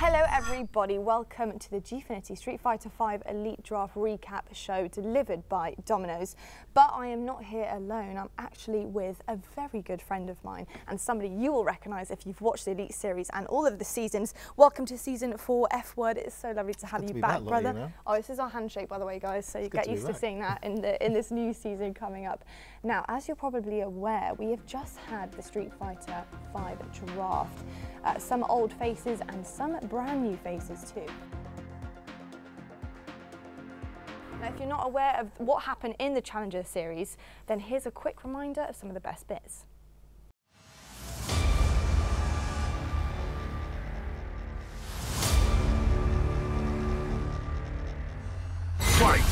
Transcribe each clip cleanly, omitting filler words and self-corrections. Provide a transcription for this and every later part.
Hello everybody, welcome to the Gfinity Street Fighter V Elite Draft Recap show delivered by Domino's. But I am not here alone, I'm actually with a very good friend of mine and somebody you will recognise if you've watched the Elite series and all of the seasons. Welcome to season 4 F Word, it's so lovely to have you back, brother. You know? Oh, this is our handshake by the way guys, so you get used to seeing that in this new season coming up. Now, as you're probably aware, we have just had the Street Fighter V draft. Some old faces and some brand new faces too. Now, if you're not aware of what happened in the Challenger series, then here's a quick reminder of some of the best bits. Fight!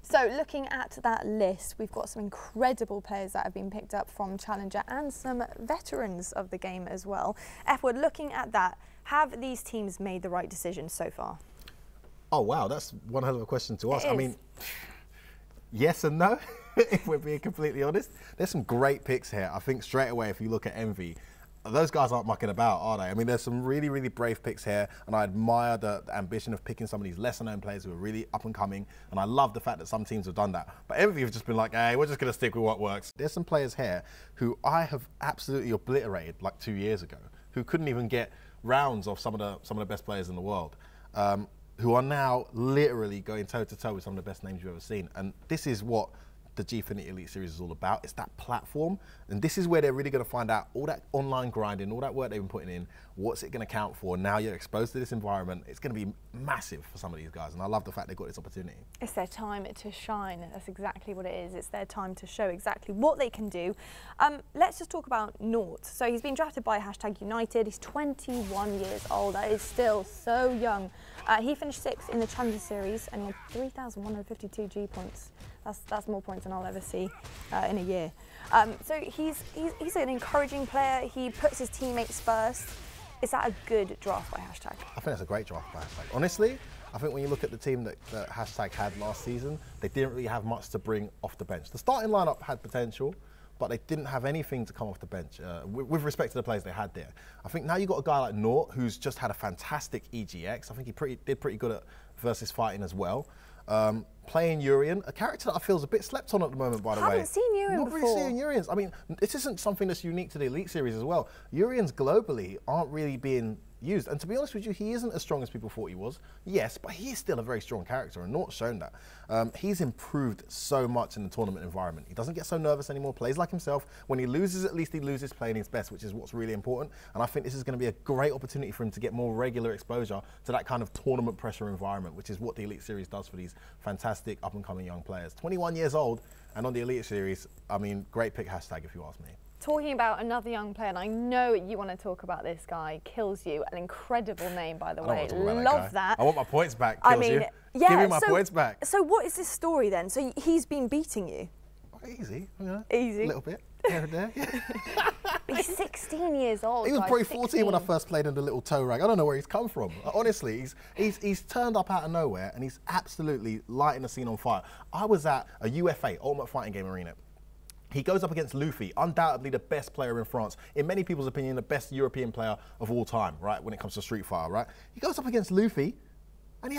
So looking at that list, we've got some incredible players that have been picked up from Challenger and some veterans of the game as well. F-Word, looking at that, have these teams made the right decision so far? Oh wow, that's one hell of a question to ask. I mean, yes and no, if we're being completely honest. There's some great picks here. I think straight away, if you look at Envy, those guys aren't mucking about, are they? I mean, there's some really, really brave picks here, and I admire the ambition of picking some of these lesser-known players who are really up and coming, and I love the fact that some teams have done that. But Envy have just been like, hey, we're just going to stick with what works. There's some players here who I have absolutely obliterated like 2 years ago, who couldn't even get rounds of some of the best players in the world, who are now literally going toe-to-toe with some of the best names you've ever seen. And this is what the Gfinity Elite Series is all about. It's that platform, and this is where they're really going to find out all that online grinding, all that work they've been putting in, what's it going to count for. Now you're exposed to this environment. It's going to be massive for some of these guys, and I love the fact they've got this opportunity. It's their time to shine. That's exactly what it is. It's their time to show exactly what they can do. Let's just talk about Nort. So he's been drafted by #United. He's 21 years old. That is still so young. He finished 6th in the Challenger Series and he had 3,152 G points. That's more points than I'll ever see in a year. So he's an encouraging player. He puts his teammates first. Is that a good draft by #? I think that's a great draft by #. Honestly, I think when you look at the team that # had last season, they didn't really have much to bring off the bench. The starting lineup had potential, but they didn't have anything to come off the bench with respect to the players they had there. I think now you've got a guy like Nort, who's just had a fantastic EGX. I think he did pretty good at versus fighting as well. Playing Urien, a character that I feel is a bit slept on at the moment, by the way. I haven't seen Urien before. Not really seeing Uriens. I mean, this isn't something that's unique to the Elite Series as well. Uriens globally aren't really being used. And to be honest with you, he isn't as strong as people thought he was. Yes, but he is still a very strong character, and Nort's shown that. He's improved so much in the tournament environment. He doesn't get so nervous anymore, plays like himself. When he loses, at least he loses playing his best, which is what's really important. And I think this is going to be a great opportunity for him to get more regular exposure to that kind of tournament pressure environment, which is what the Elite Series does for these fantastic up-and-coming young players. 21 years old, and on the Elite Series, I mean, great pick # if you ask me. Talking about another young player, and I know you want to talk about this guy, Kills You, an incredible name, by the way. Love that. I want my points back, I Kills mean, You. yeah, Give me my points back. So what is this story then? So he's been beating you? Easy, you know. Easy. A little bit, here and there. He's 16 years old. He was probably 14 when I first played in the little toe rag. I don't know where he's come from. Honestly, he's turned up out of nowhere, and he's absolutely lighting the scene on fire. I was at a UFA, Ultimate Fighting Game Arena. He goes up against Luffy, undoubtedly the best player in France. In many people's opinion, the best European player of all time, right, when it comes to Street Fighter, right? He goes up against Luffy, and he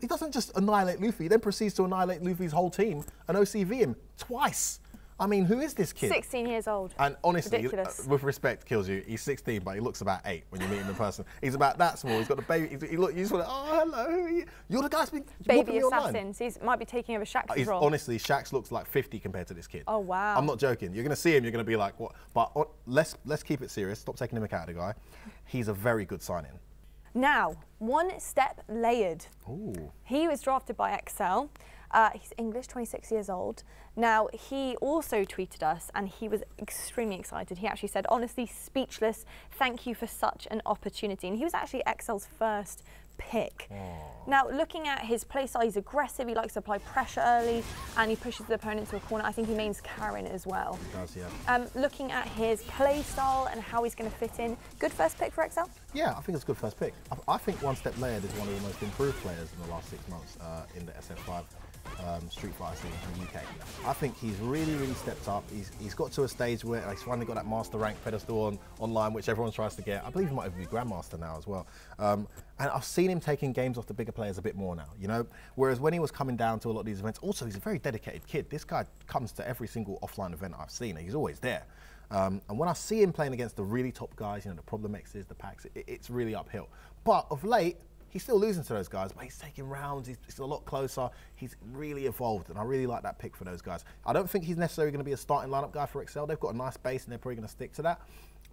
doesn't just annihilate Luffy, he then proceeds to annihilate Luffy's whole team and OCV him twice. I mean, who is this kid? 16 years old. And honestly, ridiculous. with respect, Kills You, he's 16, but he looks about 8 when you meet him in person. He's about that small. He's got the baby. You just want to, oh, hello. Who are you? You're the guy that's been baby assassin. So he might be taking over Shaq's role. Honestly, Shaq's looks like 50 compared to this kid. Oh, wow. I'm not joking. You're going to see him, you're going to be like, what? But let's keep it serious. Stop taking him out of the guy. He's a very good signing. Now, one step layered. Ooh. He was drafted by Excel. He's English, 26 years old. Now, he also tweeted us, and he was extremely excited. He actually said, honestly, speechless. Thank you for such an opportunity. And he was actually Excel's first pick. Oh. Now, looking at his playstyle, he's aggressive, he likes to apply pressure early, and he pushes the opponent to a corner. I think he mains Karen as well. He does, yeah. Looking at his playstyle and how he's going to fit in, good first pick for Excel? Yeah, I think it's a good first pick. I think One Step Layered is one of the most improved players in the last 6 months in the SF5 Street Fighter scene in the UK. I think he's really stepped up. He's got to a stage where he's finally got that master rank pedestal online, which everyone tries to get. I believe he might even be Grandmaster now as well. And I've seen him taking games off the bigger players a bit more now, you know? Whereas when he was coming down to a lot of these events, also he's a very dedicated kid. This guy comes to every single offline event I've seen. He's always there. And when I see him playing against the really top guys, you know, the Problem X's, the Packs, it's really uphill. But of late, he's still losing to those guys, but he's taking rounds, he's a lot closer, he's really evolved, and I really like that pick for those guys. I don't think he's necessarily going to be a starting lineup guy for Excel. They've got a nice base and they're probably going to stick to that.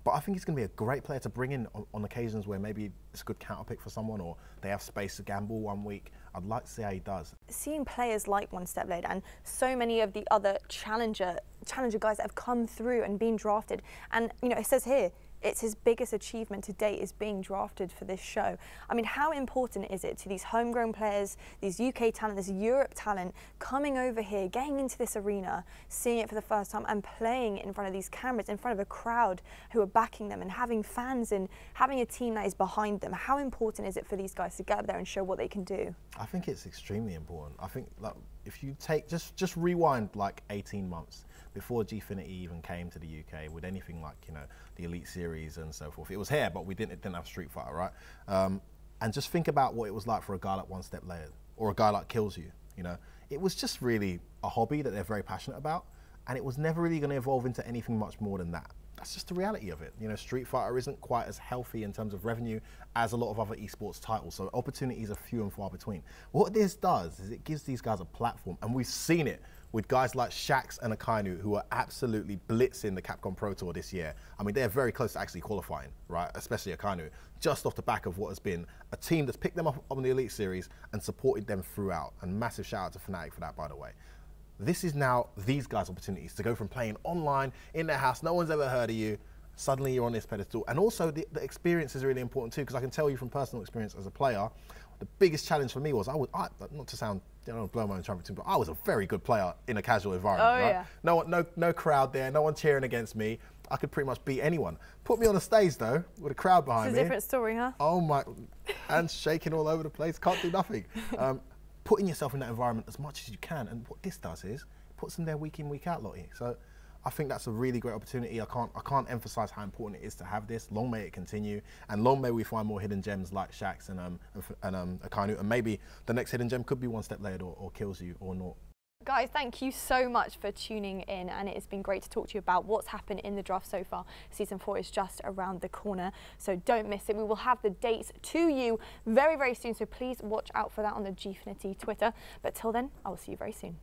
But I think he's going to be a great player to bring in on occasions where maybe it's a good counter pick for someone or they have space to gamble one week. I'd like to see how he does. Seeing players like One Step Layered and so many of the other challenger guys that have come through and been drafted, and you know, it says here, it's his biggest achievement to date is being drafted for this show. I mean, how important is it to these homegrown players, these UK talent, this Europe talent, coming over here, getting into this arena, seeing it for the first time and playing in front of these cameras, in front of a crowd who are backing them and having fans and having a team that is behind them? How important is it for these guys to get up there and show what they can do? I think it's extremely important. I think like, if you take, just rewind like 18 months, before Gfinity even came to the UK with anything like, you know, the Elite Series and so forth. It was here, but it didn't have Street Fighter, right? And just think about what it was like for a guy like One Step Layered or a guy like Kills You, you know? It was just really a hobby that they're very passionate about, and it was never really going to evolve into anything much more than that. That's just the reality of it. You know, Street Fighter isn't quite as healthy in terms of revenue as a lot of other esports titles, so opportunities are few and far between. What this does is it gives these guys a platform, and we've seen it with guys like Shax and Akainu, who are absolutely blitzing the Capcom Pro Tour this year. I mean, they're very close to actually qualifying, right? Especially Akainu, just off the back of what has been a team that's picked them up on the Elite Series and supported them throughout. And massive shout out to Fnatic for that, by the way. This is now these guys' opportunities to go from playing online in their house, no one's ever heard of you, suddenly you're on this pedestal. And also the experience is really important too, because I can tell you from personal experience as a player, the biggest challenge for me was, not to sound, you know, blow my own trumpet too, but I was a very good player in a casual environment, right? Yeah. No crowd there, no one cheering against me. I could pretty much beat anyone. Put me on a stage though, with a crowd behind me. It's a different story, huh? Oh my, hands shaking all over the place, can't do nothing. Putting yourself in that environment as much as you can, and what this does is, puts them there week in, week out, Lottie. So I think that's a really great opportunity. I can't emphasize how important it is to have this. Long may it continue, and long may we find more hidden gems like Shax and Akainu, and maybe the next hidden gem could be One Step Layered or Kills You or not. Guys, thank you so much for tuning in, and it has been great to talk to you about what's happened in the draft so far. Season 4 is just around the corner, so don't miss it. We will have the dates to you very soon, so please watch out for that on the Gfinity Twitter. But till then, I will see you very soon.